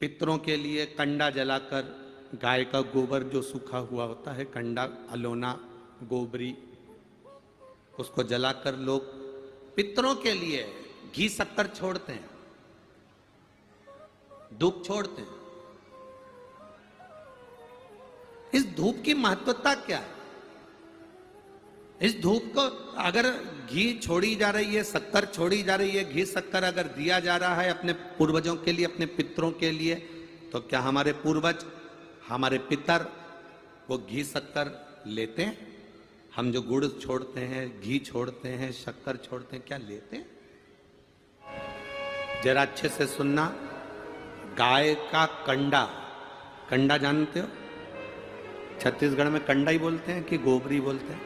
पितरों के लिए कंडा जलाकर, गाय का गोबर जो सूखा हुआ होता है, कंडा, अलोना, गोबरी, उसको जलाकर लोग पितरों के लिए घी शक्कर छोड़ते हैं, धूप छोड़ते हैं। इस धूप की महत्वता क्या है? इस धूप को अगर घी छोड़ी जा रही है, शक्कर छोड़ी जा रही है, घी शक्कर अगर दिया जा रहा है अपने पूर्वजों के लिए, अपने पितरों के लिए, तो क्या हमारे पूर्वज, हमारे पितर वो घी शक्कर लेते हैं? हम जो गुड़ छोड़ते हैं, घी छोड़ते हैं, शक्कर छोड़ते हैं, क्या लेते हैं? जरा अच्छे से सुनना। गाय का कंडा, कंडा जानते हो? छत्तीसगढ़ में कंडा ही बोलते हैं कि गोबरी बोलते हैं?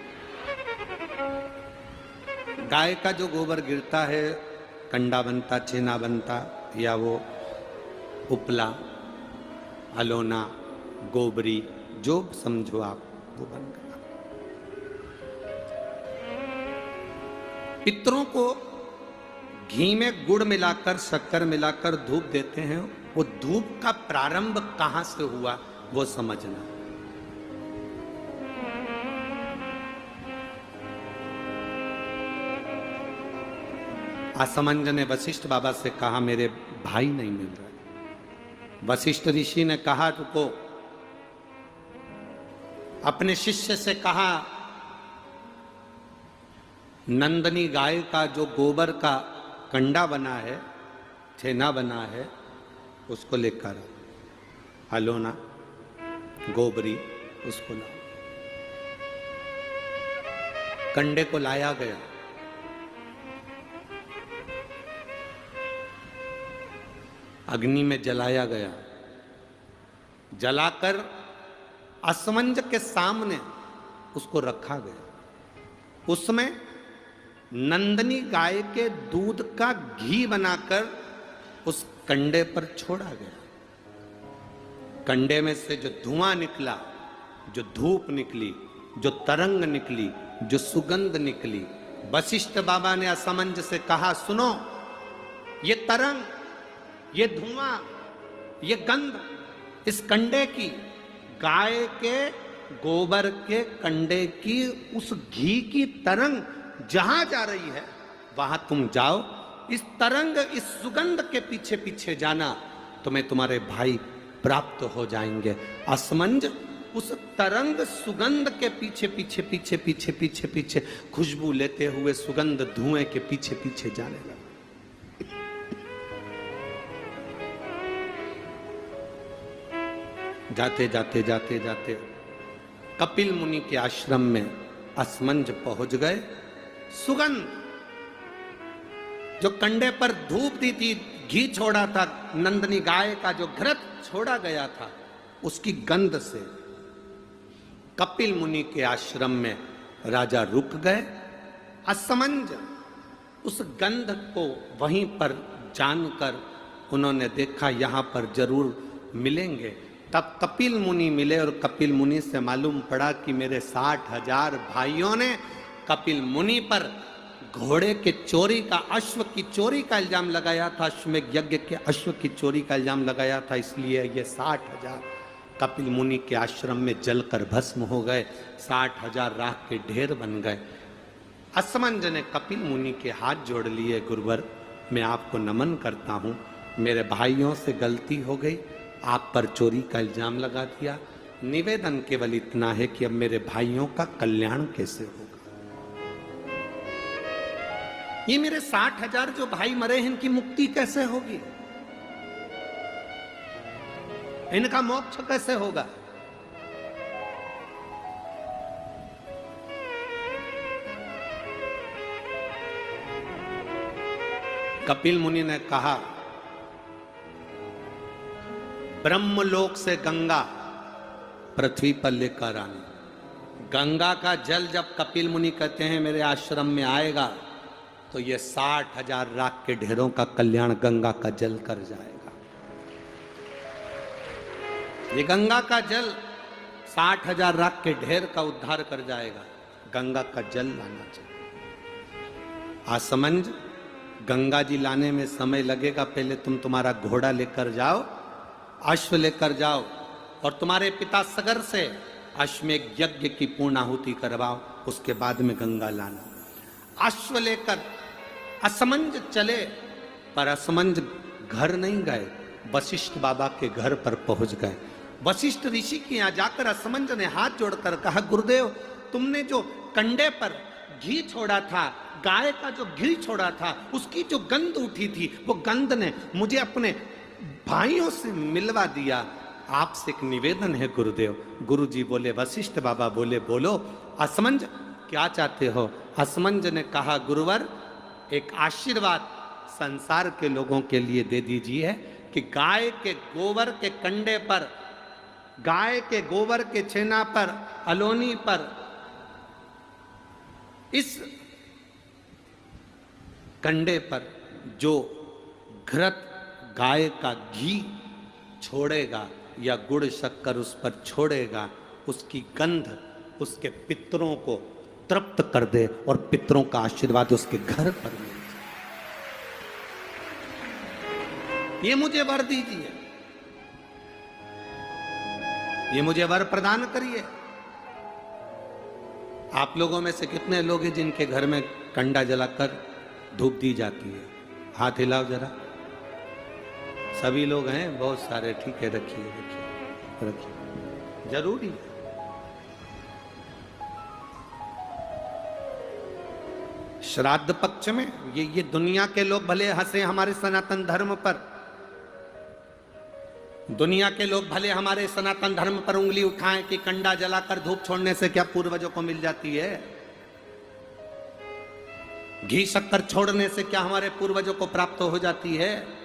गाय का जो गोबर गिरता है, कंडा बनता, छेना बनता, या वो उपला, अलोना, गोबरी, जो समझो आप, वो बन गया। पितरों को घी में गुड़ मिलाकर, शक्कर मिलाकर धूप देते हैं। वो धूप का प्रारंभ कहां से हुआ वो समझना। असमंज ने वशिष्ठ बाबा से कहा, मेरे भाई नहीं मिल रहा। वशिष्ठ ऋषि ने कहा, रुको। अपने शिष्य से कहा, नंदनी गाय का जो गोबर का कंडा बना है, छेना बना है, उसको लेकर अलोना, गोबरी, उसको ला। कंडे को लाया गया। अग्नि में जलाया गया। जलाकर असमंज के सामने उसको रखा गया। उसमें नंदनी गाय के दूध का घी बनाकर उस कंडे पर छोड़ा गया। कंडे में से जो धुआं निकला, जो धूप निकली, जो तरंग निकली, जो सुगंध निकली, वशिष्ठ बाबा ने असमंज से कहा, सुनो, ये तरंग, ये धुआं, ये गंध इस कंडे की, गाय के गोबर के कंडे की, उस घी की तरंग जहां जा रही है वहां तुम जाओ। इस तरंग, इस सुगंध के पीछे पीछे जाना, तुम्हें तुम्हारे भाई प्राप्त हो जाएंगे। असमंज उस तरंग सुगंध के पीछे पीछे पीछे पीछे पीछे पीछे खुशबू लेते हुए सुगंध धुएं के पीछे पीछे जाने लगा। जाते जाते जाते जाते कपिल मुनि के आश्रम में असमंज पहुंच गए। सुगंध, जो कंडे पर धूप दी थी, घी छोड़ा था, नंदनी गाय का जो घृत छोड़ा गया था, उसकी गंध से कपिल मुनि के आश्रम में राजा रुक गए। असमंज उस गंध को वहीं पर जानकर उन्होंने देखा, यहां पर जरूर मिलेंगे। तब कपिल मुनि मिले और कपिल मुनि से मालूम पड़ा कि मेरे 60,000 भाइयों ने कपिल मुनि पर घोड़े के चोरी का, अश्व की चोरी का इल्जाम लगाया था। अश्वमेध यज्ञ के अश्व की चोरी का इल्जाम लगाया था, इसलिए ये 60,000 कपिल मुनि के आश्रम में जलकर भस्म हो गए। 60,000 राख के ढेर बन गए। असमंज ने कपिल मुनि के हाथ जोड़ लिए, गुरुवर मैं आपको नमन करता हूं, मेरे भाइयों से गलती हो गई, आप पर चोरी का इल्जाम लगा दिया। निवेदन केवल इतना है कि अब मेरे भाइयों का कल्याण कैसे होगा। ये मेरे 60,000 जो भाई मरे हैं, इनकी मुक्ति कैसे होगी, इनका मोक्ष कैसे होगा। कपिल मुनि ने कहा, ब्रह्मलोक से गंगा पृथ्वी पर लेकर आनी। गंगा का जल जब कपिल मुनि कहते हैं मेरे आश्रम में आएगा, तो ये 60,000 राख के ढेरों का कल्याण गंगा का जल कर जाएगा। ये गंगा का जल 60,000 राख के ढेर का उद्धार कर जाएगा। गंगा का जल लाना चाहिए। आसमंज, गंगा जी लाने में समय लगेगा, पहले तुम तुम्हारा घोड़ा लेकर जाओ अश्व लेकर जाओ और तुम्हारे पिता सगर से अश्वमेध यज्ञ की पूर्णाहुति करवाओ, उसके बाद में गंगा लाना। अश्व लेकर असमंज चले, पर असमंज घर नहीं गए, वशिष्ठ बाबा के घर पर पहुंच गए। वशिष्ठ ऋषि के यहां जाकर असमंज ने हाथ जोड़कर कहा, गुरुदेव तुमने जो कंडे पर घी छोड़ा था, गाय का जो घी छोड़ा था, उसकी जो गंध उठी थी, वो गंध ने मुझे अपने भाइयों से मिलवा दिया। आपसे एक निवेदन है गुरुदेव। गुरुजी बोले, वशिष्ठ बाबा बोले, बोलो असमंज क्या चाहते हो? असमंज ने कहा, गुरुवर एक आशीर्वाद संसार के लोगों के लिए दे दीजिए कि गाय के गोबर के कंडे पर, गाय के गोबर के छेना पर, अलोनी पर, इस कंडे पर जो घृत गाय का घी छोड़ेगा या गुड़ शक्कर उस पर छोड़ेगा, उसकी गंध उसके पितरों को तृप्त कर दे और पितरों का आशीर्वाद उसके घर पर मिले। ये मुझे वर दीजिए, ये मुझे वर प्रदान करिए। आप लोगों में से कितने लोग हैं जिनके घर में कंडा जलाकर धूप दी जाती है? हाथ हिलाओ जरा। सभी लोग हैं, बहुत सारे। ठीक है, रखिए रखिए रखिए, जरूरी है। श्राद्ध पक्ष में ये दुनिया के लोग भले हंसे हमारे सनातन धर्म पर, दुनिया के लोग भले हमारे सनातन धर्म पर उंगली उठाएं कि कंडा जलाकर धूप छोड़ने से क्या पूर्वजों को मिल जाती है, घी शक्कर छोड़ने से क्या हमारे पूर्वजों को प्राप्त हो जाती है।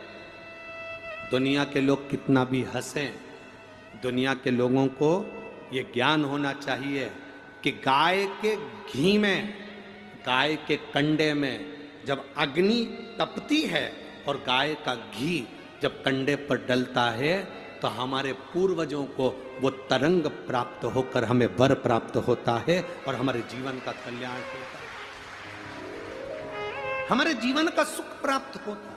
दुनिया के लोग कितना भी हंसें, दुनिया के लोगों को ये ज्ञान होना चाहिए कि गाय के घी में, गाय के कंडे में जब अग्नि तपती है और गाय का घी जब कंडे पर डलता है तो हमारे पूर्वजों को वो तरंग प्राप्त होकर हमें वर प्राप्त होता है और हमारे जीवन का कल्याण होता है, हमारे जीवन का सुख प्राप्त होता है।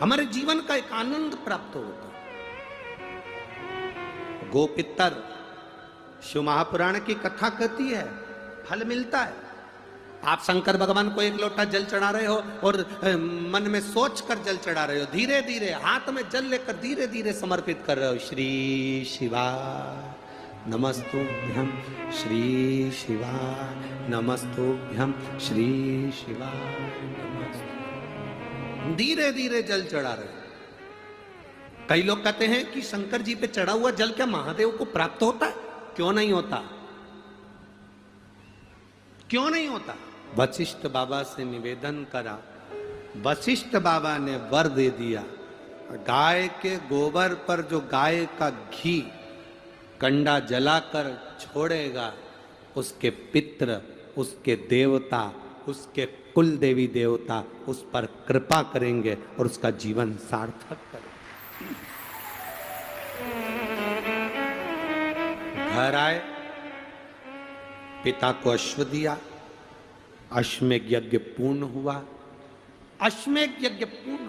हमारे जीवन का एक आनंद प्राप्त होता है। गोपितर शिव महापुराण की कथा कहती है, फल मिलता है। आप शंकर भगवान को एक लोटा जल चढ़ा रहे हो और मन में सोच कर जल चढ़ा रहे हो, धीरे धीरे हाथ में जल लेकर धीरे धीरे समर्पित कर रहे हो। श्री शिवाय नमस्तुभ्यं, श्री शिवाय नमस्तुभ्यं, श्री शिवाय नमस्तुभ्यं, धीरे धीरे जल चढ़ा रहे हो। कई लोग कहते हैं कि शंकर जी पे चढ़ा हुआ जल क्या महादेव को प्राप्त होता है? क्यों नहीं होता? क्यों नहीं होता? वशिष्ठ बाबा से निवेदन करा, वशिष्ठ बाबा ने वर दे दिया। गाय के गोबर पर जो गाय का घी कंडा जलाकर छोड़ेगा, उसके पित्र, उसके देवता, उसके कुल देवी देवता उस पर कृपा करेंगे और उसका जीवन सार्थक करेंगे। घर आए, पिता को अश्व दिया, अश्वमेध यज्ञ पूर्ण हुआ। अश्वमेध यज्ञ पूर्ण